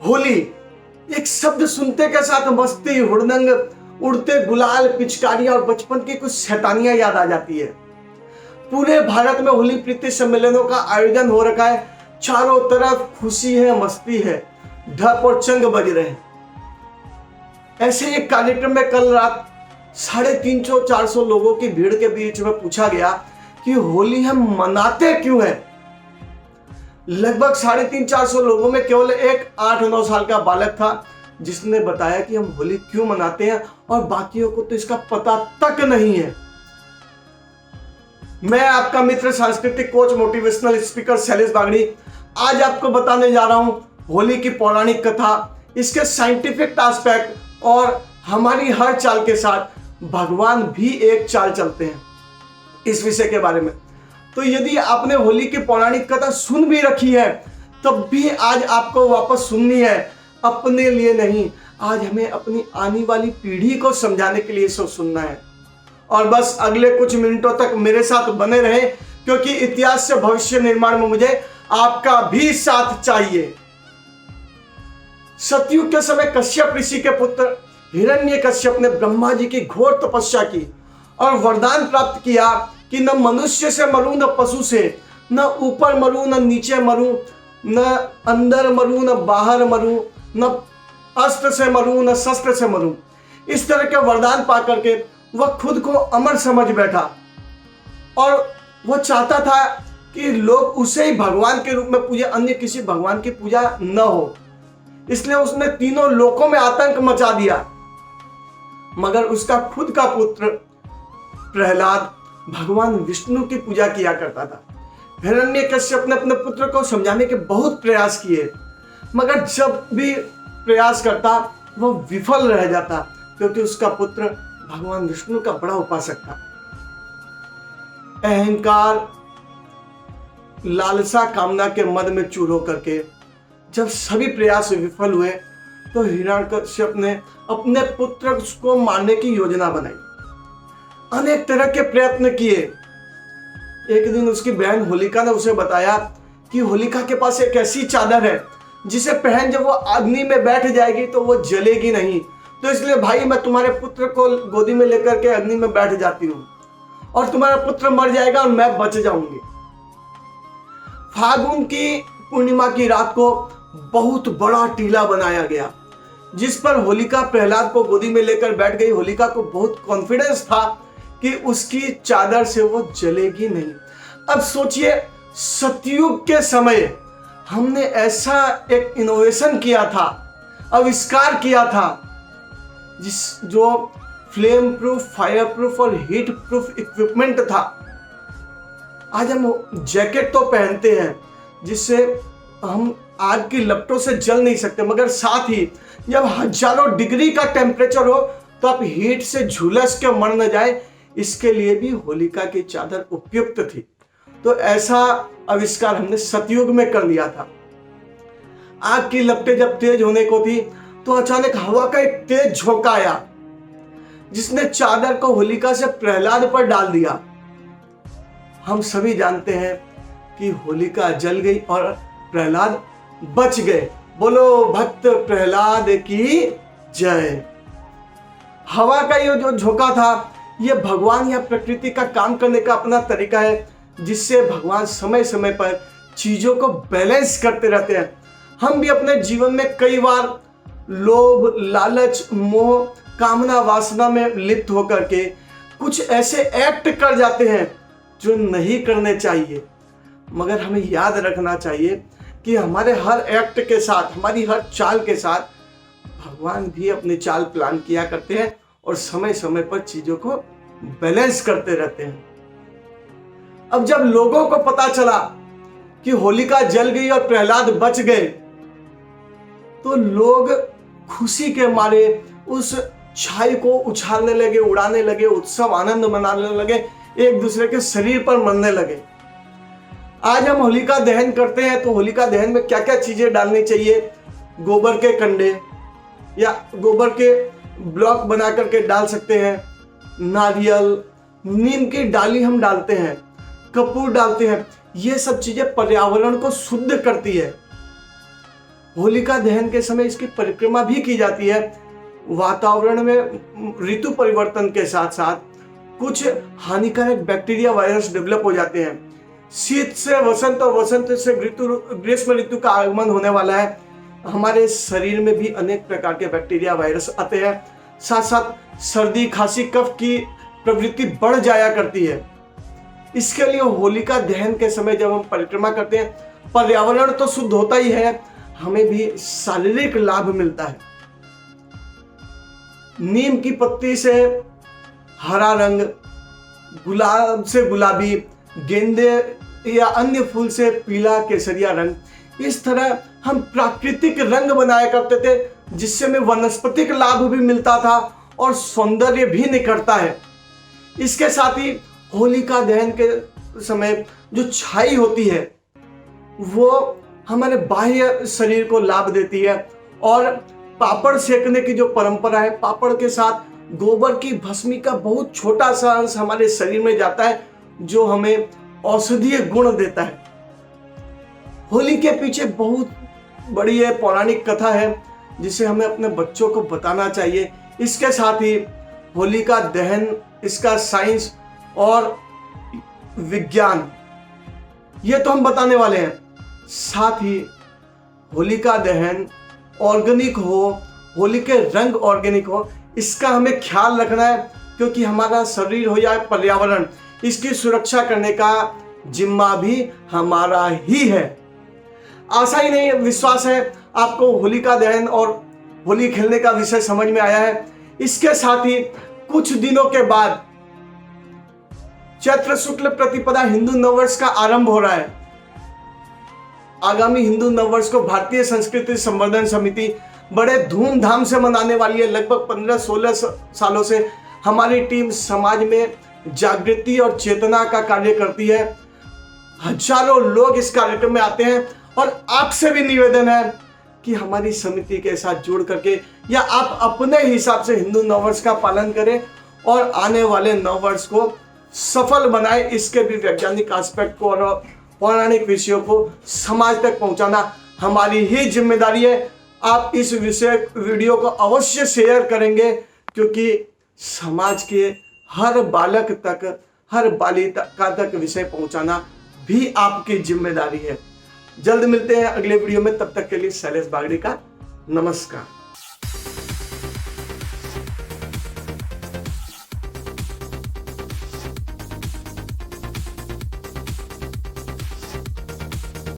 होली, एक शब्द सुनते के साथ मस्ती, हुड़दंग, उड़ते गुलाल, पिचकारियां और बचपन की कुछ शैतानियां याद आ जाती है। पूरे भारत में होली प्रीति सम्मेलनों का आयोजन हो रखा है। चारों तरफ खुशी है, मस्ती है, ढप और चंग बज रहे हैं। ऐसे एक कार्यक्रम में कल रात 350-400 लोगों की भीड़ के बीच में पूछा गया कि होली हम मनाते क्यों हैं। लगभग 350-400 लोगों में केवल एक 8-9 साल का बालक था जिसने बताया कि हम होली क्यों मनाते हैं, और बाकियों को तो इसका पता तक नहीं है। मैं आपका मित्र, सांस्कृतिक coach, motivational speaker Shailesh Bagdi आज आपको बताने जा रहा हूं होली की पौराणिक कथा, इसके साइंटिफिक एस्पेक्ट, और हमारी हर चाल के साथ भगवान भी एक चाल चलते हैं, इस विषय के बारे में। तो यदि आपने होली की पौराणिक कथा सुन भी रखी है तब भी आज आपको वापस सुननी है, अपने लिए नहीं। आज हमें अपनी आने वाली पीढ़ी को समझाने के लिए सब सुनना है। और बस अगले कुछ मिनटों तक मेरे साथ बने रहे, क्योंकि इतिहास से भविष्य निर्माण में मुझे आपका भी साथ चाहिए। सतयुग के समय कश्यप ऋषि के पुत्र हिरण्यकश्यप ने ब्रह्मा जी की घोर तपस्या की और वरदान प्राप्त किया कि न मनुष्य से मरूं, न पशु से, न ऊपर मरूं, न नीचे मरूं, न अंदर मरूं, न बाहर मरूं, न अस्त्र से मरूं, न शस्त्र से मरूं। इस तरह के वरदान पा करके वह खुद को अमर समझ बैठा और वह चाहता था कि लोग उसे ही भगवान के रूप में पूजे, अन्य किसी भगवान की पूजा न हो। इसलिए उसने तीनों लोकों में आतंक मचा दिया। मगर उसका खुद का पुत्र प्रहलाद भगवान विष्णु की पूजा किया करता था। हिरण्यकश्यप ने अपने पुत्र को समझाने के बहुत प्रयास किए, मगर जब भी प्रयास करता वह विफल रह जाता, क्योंकि उसका पुत्र भगवान विष्णु का बड़ा उपासक था। अहंकार, लालसा, कामना के मद में चूर होकर के जब सभी प्रयास विफल हुए तो हिरण्यकश्यप ने अपने पुत्र को मारने की योजना बनाई। अनेक तरह के प्रयत्न किए। एक दिन उसकी बहन होलिका ने उसे बताया कि होलिका के पास एक ऐसी चादर है जिसे पहन जब वो अग्नि में बैठ जाएगी तो वो जलेगी नहीं। तो इसलिए भाई मैं तुम्हारे पुत्र को गोदी में लेकर के अग्नि में बैठ जाती हूँ और तुम्हारा पुत्र मर जाएगा और मैं बच जाऊंगी। फागुन की पूर्णिमा की रात को बहुत बड़ा टीला बनाया गया जिस पर होलिका प्रहलाद को गोदी में लेकर बैठ गई। होलिका को बहुत कॉन्फिडेंस था कि उसकी चादर से वो जलेगी नहीं। अब सोचिए, सतयुग के समय हमने ऐसा एक इनोवेशन किया था, आविष्कार किया था, जो फ्लेम प्रूफ, फायर प्रूफ और हीट प्रूफ इक्विपमेंट था। आज हम जैकेट तो पहनते हैं जिससे हम आग की लपटों से जल नहीं सकते, मगर साथ ही जब हजारों डिग्री का टेम्परेचर हो तो आप हीट से झुलस के मर न जाए, इसके लिए भी होलिका की चादर उपयुक्त थी। तो ऐसा आविष्कार हमने सतयुग में कर लिया था। आग की लपटें जब तेज होने को थी तो अचानक हवा का एक तेज झोंका आया जिसने चादर को होलिका से प्रहलाद पर डाल दिया। हम सभी जानते हैं कि होलिका जल गई और प्रहलाद बच गए। बोलो भक्त प्रहलाद की जय। हवा का ये जो झोंका था, ये भगवान या प्रकृति का काम करने का अपना तरीका है, जिससे भगवान समय समय पर चीजों को बैलेंस करते रहते हैं। हम भी अपने जीवन में कई बार लोभ, लालच, मोह, कामना, वासना में लिप्त होकर के कुछ ऐसे एक्ट कर जाते हैं जो नहीं करने चाहिए। मगर हमें याद रखना चाहिए कि हमारे हर एक्ट के साथ, हमारी हर चाल के साथ भगवान भी अपनी चाल प्लान किया करते हैं और समय समय पर चीजों को बैलेंस करते रहते हैं। अब जब लोगों को पता चला कि होलिका जल गई और प्रहलाद बच गए तो लोग खुशी के मारे उस छाई को उछालने लगे, उड़ाने लगे, उत्सव आनंद मनाने लगे, एक दूसरे के शरीर पर मरने लगे। आज हम होलिका दहन करते हैं तो होलिका दहन में क्या क्या चीजें डालनी चाहिए? गोबर के कंडे या गोबर के ब्लॉक बना करके डाल सकते हैं, नारियल, नीम की डाली हम डालते हैं, कपूर डालते हैं। ये सब चीजें पर्यावरण को शुद्ध करती है। होलिका दहन के समय इसकी परिक्रमा भी की जाती है। वातावरण में ऋतु परिवर्तन के साथ साथ कुछ हानिकारक बैक्टीरिया वायरस डेवलप हो जाते हैं। शीत से वसंत और वसंत से ग्रीष्म ऋतु का आगमन होने वाला है। हमारे शरीर में भी अनेक प्रकार के बैक्टीरिया वायरस आते हैं। साथ साथ सर्दी खांसी कफ की प्रवृत्ति बढ़ जाया करती है। इसके लिए होलिका दहन के समय जब हम परिक्रमा करते हैं, पर्यावरण तो शुद्ध होता ही है, हमें भी शारीरिक लाभ मिलता है। नीम की पत्ती से हरा रंग, गुलाब से गुलाबी, गेंदे या अन्य फूल से पीला केसरिया रंग, इस तरह हम प्राकृतिक रंग बनाया करते थे, जिससे हमें वनस्पतिक लाभ भी मिलता था और सौंदर्य भी निखरता है। इसके साथ ही होलिका दहन के समय जो छाई होती है वो हमारे बाह्य शरीर को लाभ देती है। और पापड़ सेकने की जो परंपरा है, पापड़ के साथ गोबर की भस्मी का बहुत छोटा सा अंश हमारे शरीर में जाता है, जो हमें औषधीय गुण देता है। होली के पीछे बहुत बड़ी है पौराणिक कथा है, जिसे हमें अपने बच्चों को बताना चाहिए। इसके साथ ही होलिका दहन, इसका साइंस और विज्ञान, ये तो हम बताने वाले हैं। साथ ही होलिका दहन ऑर्गेनिक हो, होली के रंग ऑर्गेनिक हो, इसका हमें ख्याल रखना है, क्योंकि हमारा शरीर हो या पर्यावरण, इसकी सुरक्षा करने का जिम्मा भी हमारा ही है। आशा ही नहीं, विश्वास है आपको होलिका दहन और होली खेलने का विषय समझ में आया है। इसके साथ ही कुछ दिनों के बाद चैत्र शुक्ल प्रतिपदा हिंदू नववर्ष का आरंभ हो रहा है। आगामी हिंदू नववर्ष को भारतीय संस्कृति संवर्धन समिति बड़े धूमधाम से मनाने वाली है। लगभग 15-16 सालों से हमारी टीम समाज में जागृति और चेतना का कार्य करती है। हजारों लोग इस कार्यक्रम में आते हैं और आपसे भी निवेदन है कि हमारी समिति के साथ जुड़ करके या आप अपने हिसाब से हिंदू नववर्ष का पालन करें और आने वाले नववर्ष को सफल बनाए। इसके भी वैज्ञानिक एस्पेक्ट को और पौराणिक विषयों को समाज तक पहुंचाना हमारी ही जिम्मेदारी है। आप इस विषय वीडियो को अवश्य शेयर करेंगे, क्योंकि समाज के हर बालक तक, हर बालिका तक विषय पहुंचाना भी आपकी जिम्मेदारी है। जल्द मिलते हैं अगले वीडियो में, तब तक के लिए शैलेश बागड़ी का नमस्कार।